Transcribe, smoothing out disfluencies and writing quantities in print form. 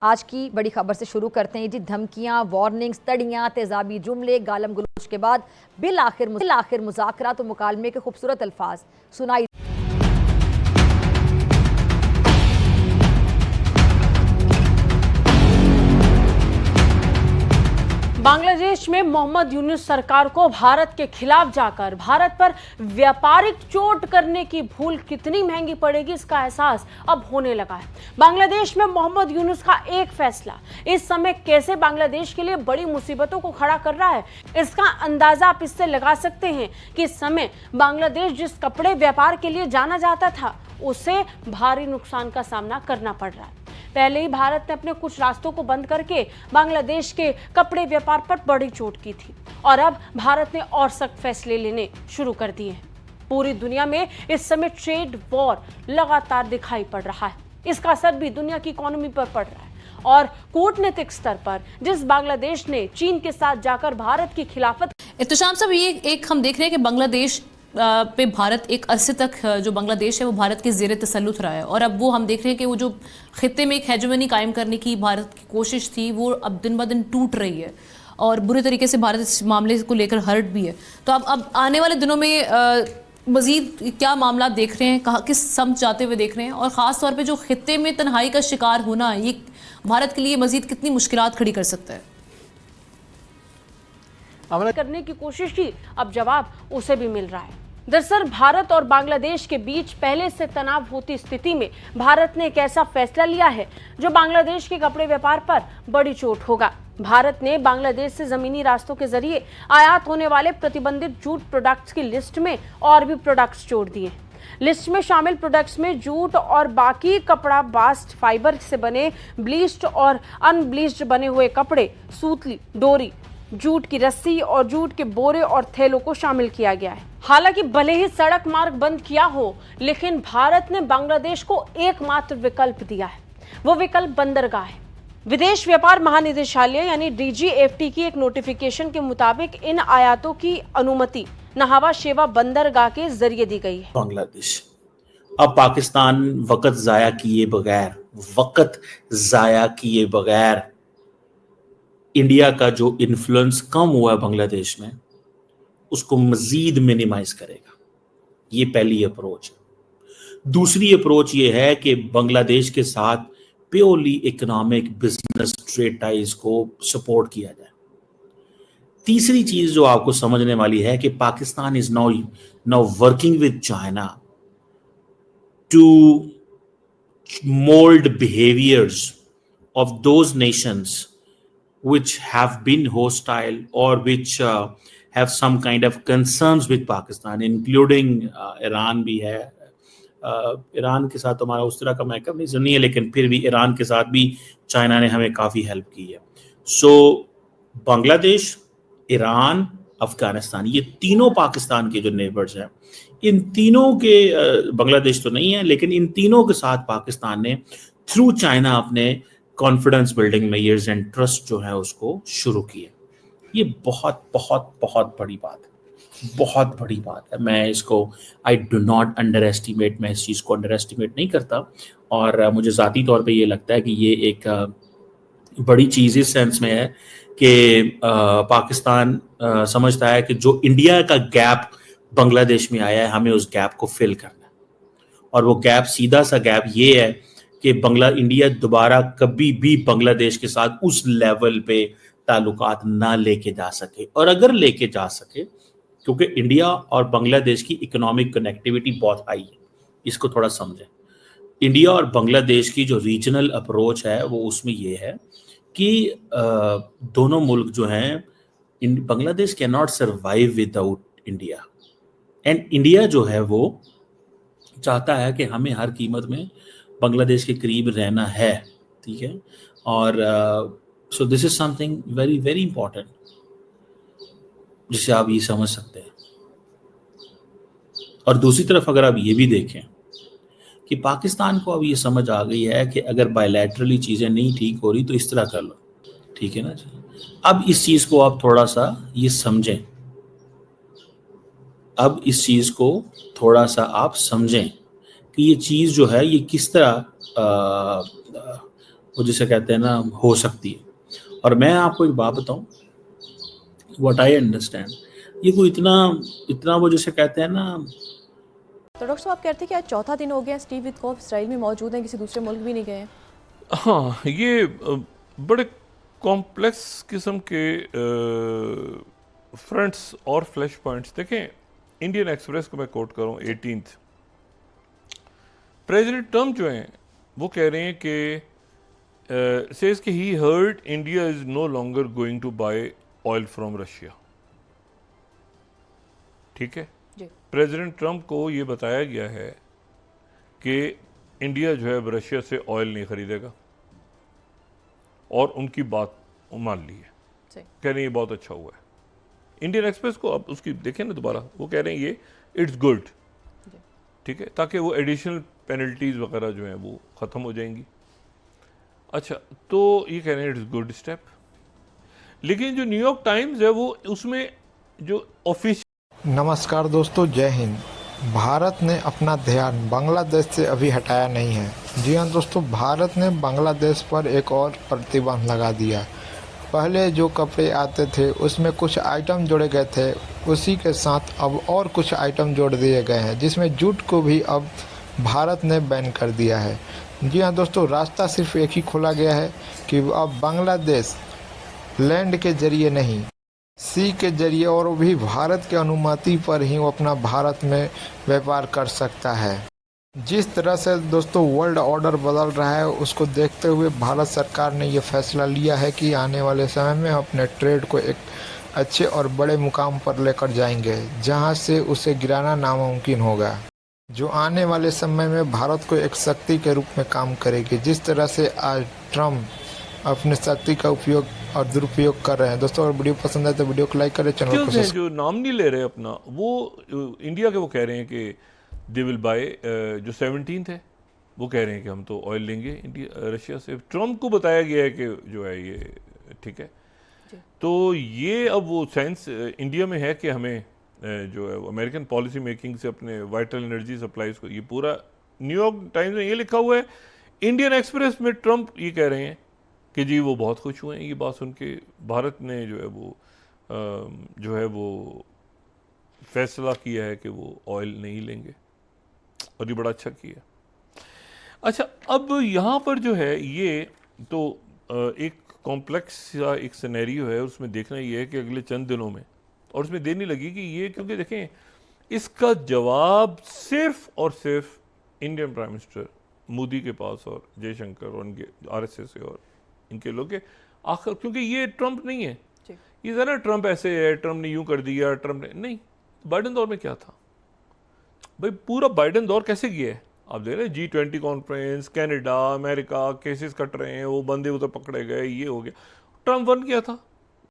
आज की बड़ी खबर से शुरू करते हैं जी। धमकियां, वार्निंग्स, तड़ियां, तेजाबी जुमले, गालम गलोच के बाद बिल आखिर मुज़ाकरात और मुकालमे के खूबसूरत अल्फाज सुनाई। बांग्लादेश में मोहम्मद यूनुस सरकार को भारत के खिलाफ जाकर भारत पर व्यापारिक चोट करने की भूल कितनी महंगी पड़ेगी, इसका एहसास अब होने लगा है। बांग्लादेश में मोहम्मद यूनुस का एक फैसला इस समय कैसे बांग्लादेश के लिए बड़ी मुसीबतों को खड़ा कर रहा है, इसका अंदाजा आप इससे लगा सकते हैं कि इस समय बांग्लादेश जिस कपड़े व्यापार के लिए जाना जाता था उसे भारी नुकसान का सामना करना पड़ रहा है। पहले ही भारत ने अपने कुछ रास्तों को बंद करके बांग्लादेश के कपड़े व्यापार पर बड़ी चोट की थी और अब भारत ने और सख्त फैसले लेने शुरू कर दिए हैं। पूरी दुनिया में इस समय ट्रेड वॉर लगातार दिखाई पड़ रहा है। इसका असर भी दुनिया की इकोनॉमी पर पड़ रहा है और कूटनीतिक स्तर पर जिस बांग्लादेश ने चीन के साथ जाकर भारत की खिलाफत। इत्तेशाम साहब, ये एक हम देख रहे हैं कि बांग्लादेश पे भारत एक अरसे तक जो बांग्लादेश है वो भारत के ज़ेरे तसल्लुत रहा है और अब वो हम देख रहे हैं कि वो जो खित्ते में एक हेजेमनी कायम करने की भारत की कोशिश थी वो अब दिन ब दिन टूट रही है और बुरे तरीके से भारत इस मामले को लेकर हर्ट भी है। तो अब आने वाले दिनों में मज़ीद क्या मामला देख रहे हैं, कहाँ किस समझ जाते हुए देख रहे हैं, और ख़ास तौर पर जो खित्ते में तन्हाई का शिकार होना ये भारत के लिए मज़ीद कितनी मुश्किलात खड़ी कर सकता है? करने की कोशिश की, अब जवाब उसे भी मिल रहा है। दरअसल भारत और बांग्लादेश के बीच पहले से तनाव होती स्थिति में भारत ने एक ऐसा फैसला लिया है जो बांग्लादेश के कपड़े व्यापार पर बड़ी चोट होगा। भारत ने बांग्लादेश से जमीनी रास्तों के जरिए आयात होने वाले प्रतिबंधित जूट प्रोडक्ट्स की लिस्ट में और भी प्रोडक्ट्स जोड़ दिए। लिस्ट में शामिल प्रोडक्ट्स में जूट और बाकी कपड़ा, बास्ट फाइबर से बने ब्लीच्ड और अनब्लीच्ड बने हुए कपड़े, सूतली, डोरी, जूट की रस्सी और जूट के बोरे और थैलों को शामिल किया गया है। हालांकि भले ही सड़क मार्ग बंद किया हो, लेकिन भारत ने बांग्लादेश को एकमात्र विकल्प दिया है, वो विकल्प बंदरगाह है। विदेश व्यापार महानिदेशालय यानी DGFT की एक नोटिफिकेशन के मुताबिक इन आयातों की अनुमति नहावा शेवा बंदरगाह के जरिए दी गई है। बांग्लादेश अब पाकिस्तान वक्त जाया किए बगैर इंडिया का जो इन्फ्लुएंस कम हुआ है बांग्लादेश में उसको मजीद मिनिमाइज करेगा। ये पहली अप्रोच है। दूसरी अप्रोच ये है कि बांग्लादेश के साथ purely economic business trade ties को सपोर्ट किया जाए। तीसरी चीज जो आपको समझने वाली है कि Pakistan is now working with China to mould behaviours of those nations which have been hostile or which have some kind of concerns with Pakistan, including Iran भी है। ईरान के साथ हमारा उस तरह का मैकअप नहीं है, लेकिन फिर भी ईरान के साथ भी चाइना ने हमें काफ़ी हेल्प की है। सो बांग्लादेश, ईरान, अफगानिस्तान, ये तीनों पाकिस्तान के जो नेबर्स हैं, इन तीनों के बांग्लादेश तो नहीं है, लेकिन इन तीनों के साथ पाकिस्तान ने थ्रू चाइना अपने confidence building measures and trust जो है उसको शुरू किए। ये बहुत बहुत बहुत बड़ी बात है, बहुत बड़ी बात है। मैं इसको I do not under estimate, मैं इस चीज़ को अंडर एस्टिमेट नहीं करता और मुझे ज़ाती तौर पे ये लगता है कि ये एक बड़ी चीज़ इस सेंस में है कि पाकिस्तान समझता है कि जो इंडिया का गैप बांग्लादेश में आया है हमें उस गैप को फिल करना है, और वो गैप सीधा सा गैप ये है कि इंडिया दोबारा कभी भी बांग्लादेश के साथ उस लेवल पे ताल्लुकात ना लेके जा सके, और अगर लेके जा सके, क्योंकि इंडिया और बांग्लादेश की इकोनॉमिक कनेक्टिविटी बहुत हाई है, इसको थोड़ा समझें। इंडिया और बांग्लादेश की जो रीजनल अप्रोच है वो उसमें ये है कि दोनों मुल्क जो हैं, Bangladesh can not survive without India, and India जो है वो चाहता है कि हमें हर कीमत में बांग्लादेश के करीब रहना है, ठीक है। और so this is something very very important जिसे आप ये समझ सकते हैं। और दूसरी तरफ अगर आप ये भी देखें कि पाकिस्तान को अब ये समझ आ गई है कि अगर बायलैटरली चीज़ें नहीं ठीक हो रही तो इस तरह कर लो, ठीक है ना जी। अब इस चीज़ को आप थोड़ा सा ये समझें, अब इस चीज़ को थोड़ा सा आप समझें कि ये चीज़ जो है ये किस तरह वो जिसे कहते हैं ना हो सकती है। और मैं आपको एक बात बताऊं, व्हाट आई अंडरस्टैंड, ये कोई इतना इतना वो जिसे कहते हैं ना, तो डॉक्टर साहब आप कहते हैं कि आज चौथा दिन हो गया स्टीव विटकॉफ इसराइल में मौजूद हैं, किसी दूसरे मुल्क भी नहीं गए हैं। हाँ, ये बड़े कॉम्प्लेक्स किस्म के फ्रंट्स और फ्लैश पॉइंट्स देखें। इंडियन एक्सप्रेस को मैं कोट करूं 18th, प्रेसिडेंट ट्रम्प जो हैं वो कह रहे हैं कि सेज कि he heard India is no longer going to buy oil from Russia. ठीक है, जी। प्रेसिडेंट ट्रम्प को ये बताया गया है कि इंडिया जो है रशिया से ऑयल नहीं खरीदेगा, और उनकी बात मान ली है। सही। कह रहे हैं ये बहुत अच्छा हुआ है। इंडियन एक्सप्रेस को अब उसकी देखें ना दोबारा, वो कह रहे हैं ये इट्स गुड। ठीक है, ताकि वो एडिशनल पेनल्टीज वगैरह जो हैं वो ख़त्म हो जाएंगी। अच्छा, तो ये कह रहे हैं इट्स गुड स्टेप। लेकिन जो न्यूयॉर्क टाइम्स है वो उसमें जो ऑफिशियल नमस्कार दोस्तों, जय हिंद। भारत ने अपना ध्यान बांग्लादेश से अभी हटाया नहीं है। जी हाँ दोस्तों, भारत ने बांग्लादेश पर एक और प्रतिबंध लगा दिया। पहले जो कपड़े आते थे उसमें कुछ आइटम जोड़े गए थे, उसी के साथ अब और कुछ आइटम जोड़ दिए गए हैं, जिसमें जूट को भी अब भारत ने बैन कर दिया है। जी हाँ दोस्तों, रास्ता सिर्फ एक ही खोला गया है कि अब बांग्लादेश लैंड के जरिए नहीं, सी के जरिए और वो भी भारत के अनुमति पर ही वो अपना भारत में व्यापार कर सकता है। जिस तरह से दोस्तों वर्ल्ड ऑर्डर बदल रहा है, उसको देखते हुए भारत सरकार ने ये फैसला लिया है कि आने वाले समय में अपने ट्रेड को एक अच्छे और बड़े मुकाम पर लेकर जाएंगे, जहां से उसे गिराना नामुमकिन होगा, जो आने वाले समय में भारत को एक शक्ति के रूप में काम करेगी। जिस तरह से आज ट्रम्प अपने शक्ति का उपयोग और दुरुपयोग कर रहे हैं। दोस्तों अगर वीडियो पसंद आए तो वीडियो को लाइक करें, चैनल को जो नाम नहीं ले रहे अपना, वो इंडिया के वो कह रहे हैं कि दे विल बाय, जो 17th है वो कह रहे हैं कि हम तो ऑयल लेंगे इंडिया रशिया से। ट्रम्प को बताया गया है कि जो है ये ठीक है। तो ये अब वो सेंस इंडिया में है कि हमें जो है अमेरिकन पॉलिसी मेकिंग से अपने वाइटल एनर्जी सप्लाईज को, ये पूरा न्यूयॉर्क टाइम्स में ये लिखा हुआ है। इंडियन एक्सप्रेस में ट्रम्प ये कह रहे हैं कि जी वो बहुत खुश हुए हैं ये बात सुन के, भारत ने जो है वो फैसला किया है कि वो ऑयल नहीं लेंगे, और ये बड़ा अच्छा किया। अच्छा, अब यहाँ पर जो है ये तो एक कॉम्प्लेक्स या एक सिनेरियो है, उसमें देखना ये है कि अगले चंद दिनों में, और उसमें देर नहीं लगेगी ये, क्योंकि देखें इसका जवाब सिर्फ और सिर्फ इंडियन प्राइम मिनिस्टर मोदी के पास और जयशंकर और उनके RSS और इनके लोग के आखिर, क्योंकि ये ट्रम्प नहीं है। ये ज़रा ट्रम्प ऐसे है, ट्रम्प ने यूं कर दिया, ट्रम्प ने नहीं। बाइडेन दौर में क्या था भाई, पूरा बाइडेन दौर कैसे गया है आप देख रहे हैं। G20 conference, Canada, America, cases cut रहे हैं, वो बंदे उधर पकड़े गए, ये हो गया। ट्रम्प 1 क्या था,